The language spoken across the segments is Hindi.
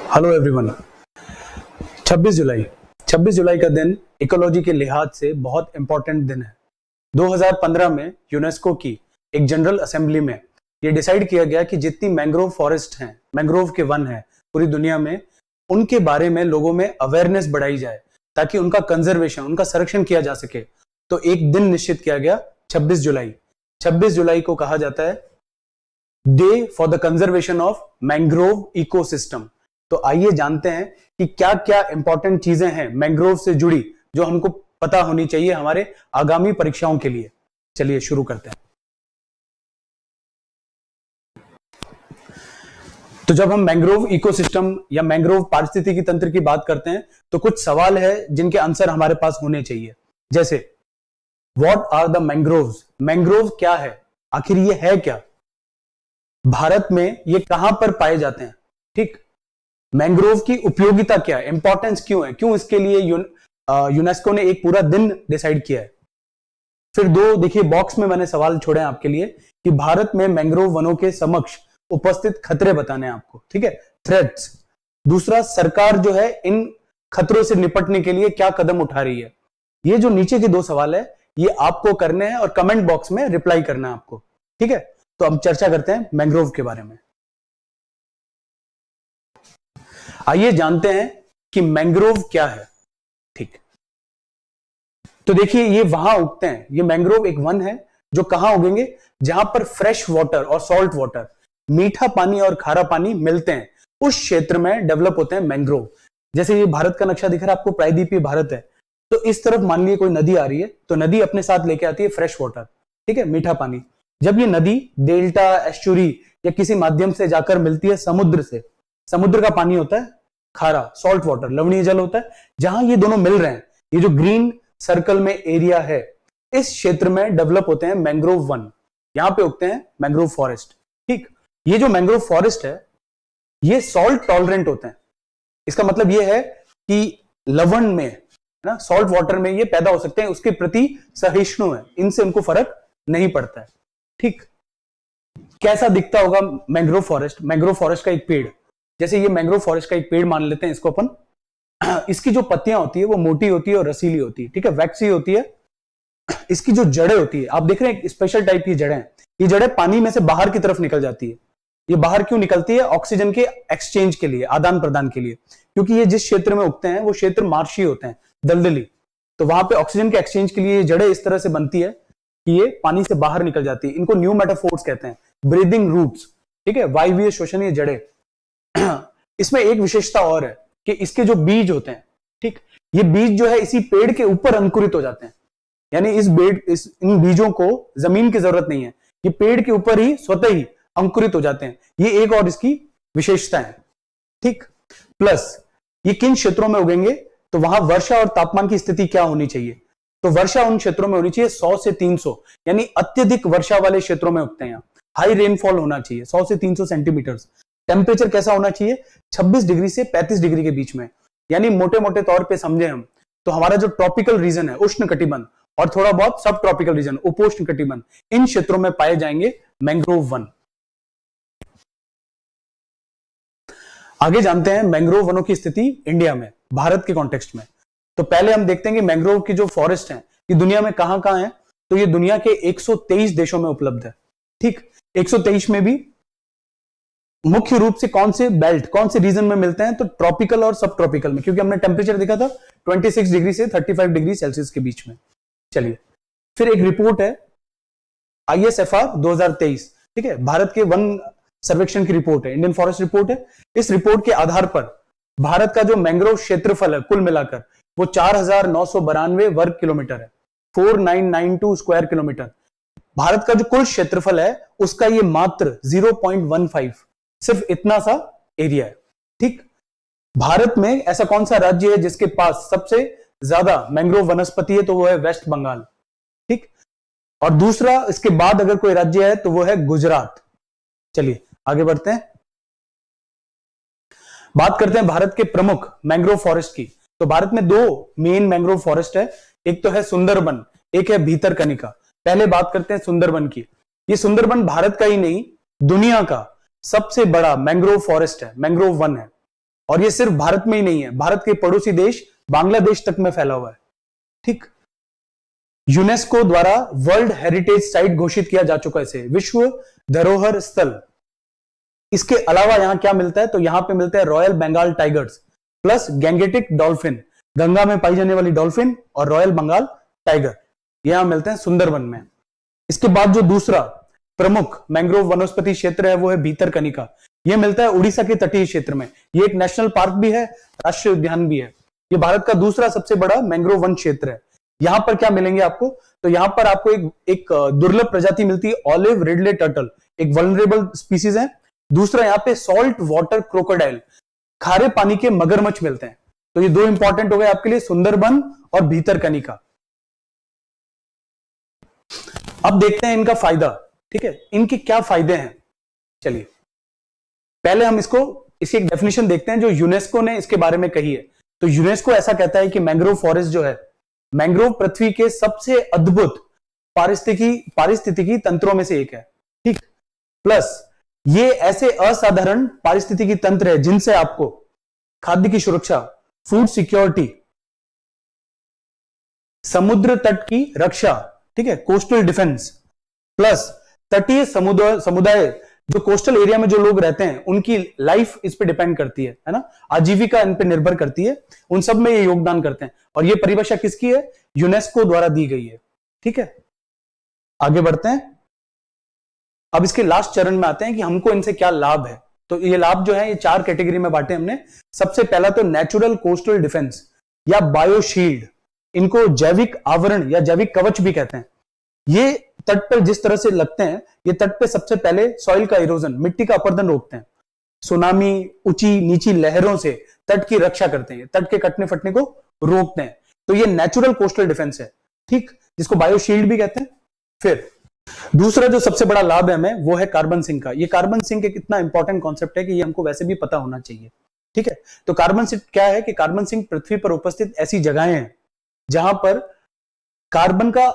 Hello everyone. 26 जुलाई 26 जुलाई का दिन इकोलॉजी के लिहाज से बहुत इंपॉर्टेंट दिन है। 2015 में यूनेस्को की एक जनरल असेंबली में ये डिसाइड किया गया कि जितनी मैंग्रोव फॉरेस्ट हैं, मैंग्रोव के वन हैं पूरी दुनिया में, उनके बारे में लोगों में अवेयरनेस बढ़ाई जाए ताकि उनका कंजर्वेशन, उनका संरक्षण किया जा सके। तो एक दिन निश्चित किया गया 26 जुलाई। 26 जुलाई को कहा जाता है day for the conservation of mangrove ecosystem. तो आइए जानते हैं कि क्या क्या इंपॉर्टेंट चीजें हैं मैंग्रोव से जुड़ी जो हमको पता होनी चाहिए हमारे आगामी परीक्षाओं के लिए। चलिए शुरू करते हैं। तो जब हम मैंग्रोव इकोसिस्टम या मैंग्रोव पारिस्थितिकी तंत्र की बात करते हैं तो कुछ सवाल है जिनके आंसर हमारे पास होने चाहिए। जैसे what are the mangroves? Mangrove क्या है, आखिर ये है क्या? भारत में ये कहां पर पाए जाते हैं? ठीक, मैंग्रोव की उपयोगिता क्या है, इंपॉर्टेंस क्यों है, क्यों इसके लिए यूनेस्को ने एक पूरा दिन डिसाइड किया है। फिर दो देखिए बॉक्स में मैंने सवाल छोड़े हैं आपके लिए कि भारत में मैंग्रोव वनों के समक्ष उपस्थित खतरे बताने हैं आपको, ठीक है, थ्रेट्स। दूसरा, सरकार जो है इन खतरों से निपटने के लिए क्या कदम उठा रही है। ये जो नीचे के दो सवाल है ये आपको करने हैं और कमेंट बॉक्स में रिप्लाई करना है आपको, ठीक है। तो अब चर्चा करते हैं मैंग्रोव के बारे में। आइए जानते हैं कि मैंग्रोव क्या है। ठीक, तो देखिए ये वहां उगते हैं। ये मैंग्रोव एक वन है जो कहां उगेंगे? जहां पर फ्रेश वाटर और सॉल्ट वाटर, मीठा पानी और खारा पानी मिलते हैं, उस क्षेत्र में डेवलप होते हैं मैंग्रोव। जैसे ये भारत का नक्शा दिख रहा है आपको, प्रायद्वीपीय भारत है, तो इस तरफ मान लीजिए कोई नदी आ रही है तो नदी अपने साथ लेके आती है फ्रेश वाटर, ठीक है, मीठा पानी। जब ये नदी डेल्टा, एस्चुरी या किसी माध्यम से जाकर मिलती है समुद्र से, समुद्र का पानी होता है खारा, सॉल्ट वाटर, लवणीय जल होता है। जहां ये दोनों मिल रहे हैं, ये जो ग्रीन सर्कल में एरिया है, इस क्षेत्र में डेवलप होते हैं मैंग्रोव वन। यहां पे उगते हैं मैंग्रोव फॉरेस्ट। ठीक, ये जो मैंग्रोव फॉरेस्ट है ये सॉल्ट टॉलरेंट होते हैं। इसका मतलब ये है कि लवण में ना, सॉल्ट वाटर में ये पैदा हो सकते हैं, उसके प्रति सहिष्णु है, इनसे उनको फर्क नहीं पड़ता है। ठीक, कैसा दिखता होगा मैंग्रोव फॉरेस्ट? मैंग्रोव फॉरेस्ट का एक पेड़, जैसे ये मैंग्रोव फॉरेस्ट का एक पेड़ मान लेते हैं इसको अपन। इसकी जो पत्तियां होती है वो मोटी होती है और रसीली होती है, ठीक है, वैक्सी होती है। इसकी जो जड़ें होती है, आप देख रहे हैं एक स्पेशल टाइप की जड़ें, ये जड़ें पानी में से बाहर की तरफ निकल जाती है। ये बाहर क्यों निकलती है? ऑक्सीजन के एक्सचेंज के लिए, आदान प्रदान के लिए, क्योंकि ये जिस क्षेत्र में उगते हैं वो क्षेत्र मार्शी होते हैं, दलदली। तो वहां पे ऑक्सीजन के एक्सचेंज के लिए ये जड़ें इस तरह से बनती है कि ये पानी से बाहर निकल जाती है। इनको न्यूमेटाफोर्स कहते हैं, ब्रीदिंग रूट्स, ठीक है, वायवीय श्वसनीय जड़ें। इसमें एक विशेषता और है कि इसके जो बीज होते हैं, ठीक, ये बीज जो है इसी पेड़ के ऊपर अंकुरित हो जाते हैं। यानी इन बीजों को जमीन की जरूरत नहीं है, ये पेड़ के ऊपर ही स्वतः ही अंकुरित हो जाते हैं। ये एक और इसकी विशेषता है। ठीक, प्लस ये किन क्षेत्रों में उगेंगे? तो वहां वर्षा और तापमान की स्थिति क्या होनी चाहिए? तो वर्षा उन क्षेत्रों में होनी चाहिए 100 से 300, यानी अत्यधिक वर्षा वाले क्षेत्रों में उगते हैं। हाई रेनफॉल होना चाहिए 100 से 300 सेंटीमीटर। टेम्परेचर कैसा होना चाहिए? 26 डिग्री से 35 डिग्री के बीच में। यानी मोटे मोटे तौर पे समझे हम तो हमारा जो ट्रॉपिकल रीजन है, उष्ण कटिबंध, और थोड़ा बहुत सब ट्रॉपिकल रीजन, उपोष्ण कटिबंध, इन क्षेत्रों में पाए जाएंगे मैंग्रोव वन। आगे जानते हैं मैंग्रोव वनों की स्थिति इंडिया में, भारत के कॉन्टेक्स्ट में। तो पहले हम देखते हैं कि मैंग्रोव की जो फॉरेस्ट है ये दुनिया में कहां कहां है। तो ये दुनिया के 123 देशों में उपलब्ध है। ठीक, 123 में भी मुख्य रूप से कौन से बेल्ट, कौन से रीजन में मिलते हैं? तो ट्रॉपिकल और सब ट्रॉपिकल में, क्योंकि हमने टेम्परेचर देखा था 26 डिग्री से 35 डिग्री सेल्सियस के बीच में। चलिए, फिर एक रिपोर्ट है ISFR 2023, ठीक है, भारत के वन सर्वेक्षण की रिपोर्ट है, इंडियन फॉरेस्ट रिपोर्ट है। इस रिपोर्ट के आधार पर भारत का जो मैंग्रोव क्षेत्रफल है कुल मिलाकर वो 4992 वर्ग किलोमीटर है, 4992 स्क्वायर किलोमीटर। भारत का जो कुल क्षेत्रफल है उसका ये मात्र 0.15, सिर्फ इतना सा एरिया है। ठीक, भारत में ऐसा कौन सा राज्य है जिसके पास सबसे ज्यादा मैंग्रोव वनस्पति है? तो वो है वेस्ट बंगाल। ठीक, और दूसरा इसके बाद अगर कोई राज्य है तो वो है गुजरात। चलिए आगे बढ़ते हैं, बात करते हैं भारत के प्रमुख मैंग्रोव फॉरेस्ट की। तो भारत में दो मेन मैंग्रोव फॉरेस्ट है, एक तो है सुंदरबन, एक है भीतरकनिका। पहले बात करते हैं सुंदरबन की। ये सुंदरबन भारत का ही नहीं दुनिया का सबसे बड़ा मैंग्रोव फॉरेस्ट है, मैंग्रोव वन है। और ये सिर्फ भारत में ही नहीं है, भारत के पड़ोसी देश बांग्लादेश तक में फैला हुआ है। ठीक, यूनेस्को द्वारा वर्ल्ड हेरिटेज साइट घोषित किया जा चुका है इसे, विश्व धरोहर स्थल। इसके अलावा यहां क्या मिलता है, तो यहां पे मिलता है royal Bengal tigers plus Gangetic dolphin, Ganga में पाई जाने वाली डॉल्फिन और रॉयल बंगाल टाइगर, यहां मिलते हैं सुंदरवन में। इसके बाद जो दूसरा प्रमुख मैंग्रोव वनस्पति क्षेत्र है वो है भीतरकनिका। यह मिलता है उड़ीसा के तटीय क्षेत्र में। यह एक नेशनल पार्क भी है, राष्ट्रीय उद्यान भी है। यह भारत का दूसरा सबसे बड़ा मैंग्रोव वन क्षेत्र है। यहां पर क्या मिलेंगे आपको, तो यहां पर आपको एक दुर्लभ प्रजाति मिलती है, ऑलिव रिडले टर्टल, एक वल्नरेबल स्पीसीज है। दूसरा यहां पे सॉल्ट वाटर क्रोकोडाइल, खारे पानी के मगरमच्छ मिलते हैं। तो ये दो इंपॉर्टेंट हो गए आपके लिए, सुंदरबन और भीतरकनिका। अब देखते हैं इनका फायदा। ठीक है, इनके क्या फायदे हैं, चलिए पहले हम इसकी एक डेफिनेशन देखते हैं जो यूनेस्को ने इसके बारे में कही है। तो यूनेस्को ऐसा कहता है कि मैंग्रोव फॉरेस्ट जो है, मैंग्रोव पृथ्वी के सबसे अद्भुत पारिस्थितिकी तंत्रों में से एक है। ठीक, प्लस ये ऐसे असाधारण पारिस्थितिकी तंत्र है जिनसे आपको खाद्य की सुरक्षा, फूड सिक्योरिटी, समुद्र तट की रक्षा, ठीक है, कोस्टल डिफेंस, प्लस तटीय समुदाय जो कोस्टल एरिया में जो लोग रहते हैं उनकी लाइफ इस पे डिपेंड करती है ना, आजीविका इन पे निर्भर करती है, उन सब में ये योगदान करते हैं। और ये परिभाषा किसकी है, यूनेस्को द्वारा दी गई है। ठीक है, आगे बढ़ते हैं। अब इसके लास्ट चरण में आते हैं कि हमको इनसे क्या लाभ है। तो ये लाभ जो है ये 4 कैटेगरी में बांटे हमने। सबसे पहला तो नेचुरल कोस्टल डिफेंस या बायोशील्ड, इनको जैविक आवरण या जैविक कवच भी कहते हैं। ये तट पर जिस तरह से लगते हैं, ये तट पे सबसे पहले सॉइल का इरोजन, मिट्टी का अपरदन रोकते हैं, सुनामी, ऊंची नीची लहरों से तट की रक्षा करते हैं, तट के कटने फटने को रोकते हैं। तो ये नेचुरल कोस्टल डिफेंस है, ठीक, जिसको बायोशील्ड भी कहते हैं। फिर दूसरा जो सबसे बड़ा लाभ है हमें, वो है कार्बन सिंक का। ये कार्बन सिंक एक इतना इंपॉर्टेंट कॉन्सेप्ट है कि ये हमको वैसे भी पता होना चाहिए। ठीक है, तो कार्बन सिंक क्या है कि कार्बन सिंक पृथ्वी पर उपस्थित ऐसी जगहें हैं जहां पर कार्बन का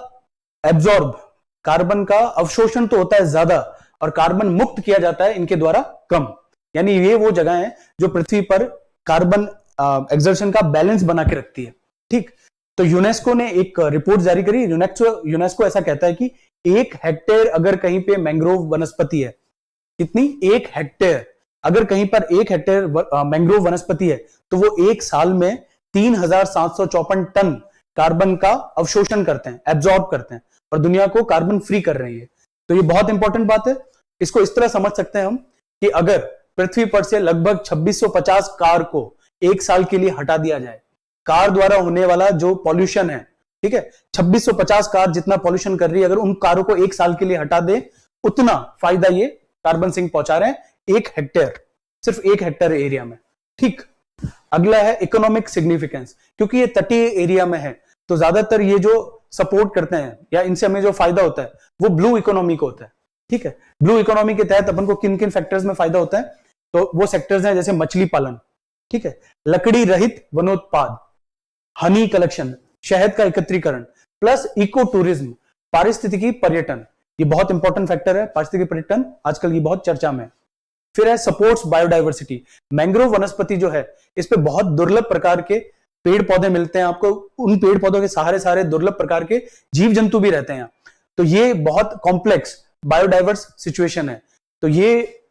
एब्जॉर्ब, कार्बन का अवशोषण तो होता है ज्यादा और कार्बन मुक्त किया जाता है इनके द्वारा कम। यानी ये वो जगह है जो पृथ्वी पर कार्बन एक्सर्शन का बैलेंस बना के रखती है। ठीक, तो यूनेस्को ने एक रिपोर्ट जारी करी। यूनेस्को ऐसा कहता है कि 1 हेक्टेयर अगर कहीं पे मैंग्रोव वनस्पति है, कितनी, 1 हेक्टेयर, अगर कहीं पर 1 हेक्टेयर मैंग्रोव वनस्पति है तो वो 1 साल में 3754 टन कार्बन का अवशोषण करते हैं, एब्जॉर्ब करते हैं और दुनिया को कार्बन फ्री कर रही है। तो ये बहुत इंपॉर्टेंट बात है। इसको इस तरह समझ सकते हैं हम कि अगर पृथ्वी पर से लगभग 2650 कार को 1 साल के लिए हटा दिया जाए, कार द्वारा होने वाला जो पॉल्यूशन है, ठीक है, 2650 कार जितना पॉल्यूशन कर रही है, अगर उन कारों को 1 साल के लिए हटा दे, उतना फायदा ये कार्बन सिंक पहुंचा रहे हैं 1 हेक्टेयर, सिर्फ 1 हेक्टेयर एरिया में। ठीक, अगला है इकोनॉमिक सिग्निफिकेंस। क्योंकि ये तटीय एरिया में है तो ज्यादातर ये जो सपोर्ट करते हैं या इनसे हमें जो फायदा होता है वो ब्लू इकोनॉमी को होता है। ठीक है, ब्लू इकोनॉमी के तहत अपन को किन किन फैक्टर्स में फायदा होता है, तो वो सेक्टर्स हैं जैसे मछली पालन, ठीक है, लकड़ी रहित वनोत्पाद, हनी कलेक्शन, शहद का एकत्रीकरण, प्लस इको टूरिज्म, पारिस्थितिकी पर्यटन। ये बहुत इंपॉर्टेंट फैक्टर है, पारिस्थितिकी पर्यटन आजकल ये बहुत चर्चा में है। फिर है सपोर्ट्स बायोडाइवर्सिटी। मैंग्रोव वनस्पति जो है इस पे बहुत दुर्लभ प्रकार के पेड़ पौधे मिलते हैं आपको, उन पेड़ पौधों के सहारे सारे दुर्लभ प्रकार के जीव जंतु भी रहते हैं। तो ये बहुत कॉम्प्लेक्स बायोडाइवर्स सिचुएशन है। तो ये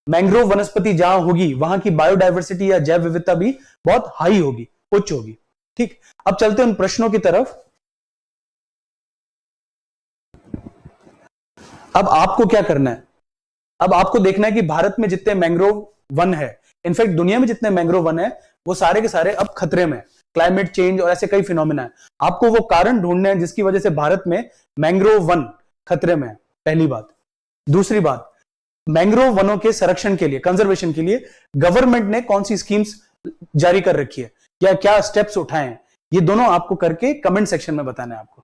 मैंग्रोव वनस्पति जहां होगी वहां की बायोडाइवर्सिटी या जैव विविधता भी बहुत हाई होगी, उच्च होगी। ठीक, अब चलते हैं उन प्रश्नों की तरफ। अब आपको क्या करना है, अब आपको देखना है कि भारत में जितने मैंग्रोव वन है, इनफैक्ट दुनिया में जितने मैंग्रोव वन है, वो सारे के सारे अब खतरे में, क्लाइमेट चेंज और ऐसे कई फिनोमिना है। आपको वो कारण ढूंढने हैं जिसकी वजह से भारत में मैंग्रोव वन खतरे में है, पहली बात। दूसरी बात, मैंग्रोव वनों के संरक्षण के लिए, कंजर्वेशन के लिए गवर्नमेंट ने कौन सी स्कीम्स जारी कर रखी है या क्या स्टेप्स उठाए हैं, ये दोनों आपको करके कमेंट सेक्शन में बताना है आपको।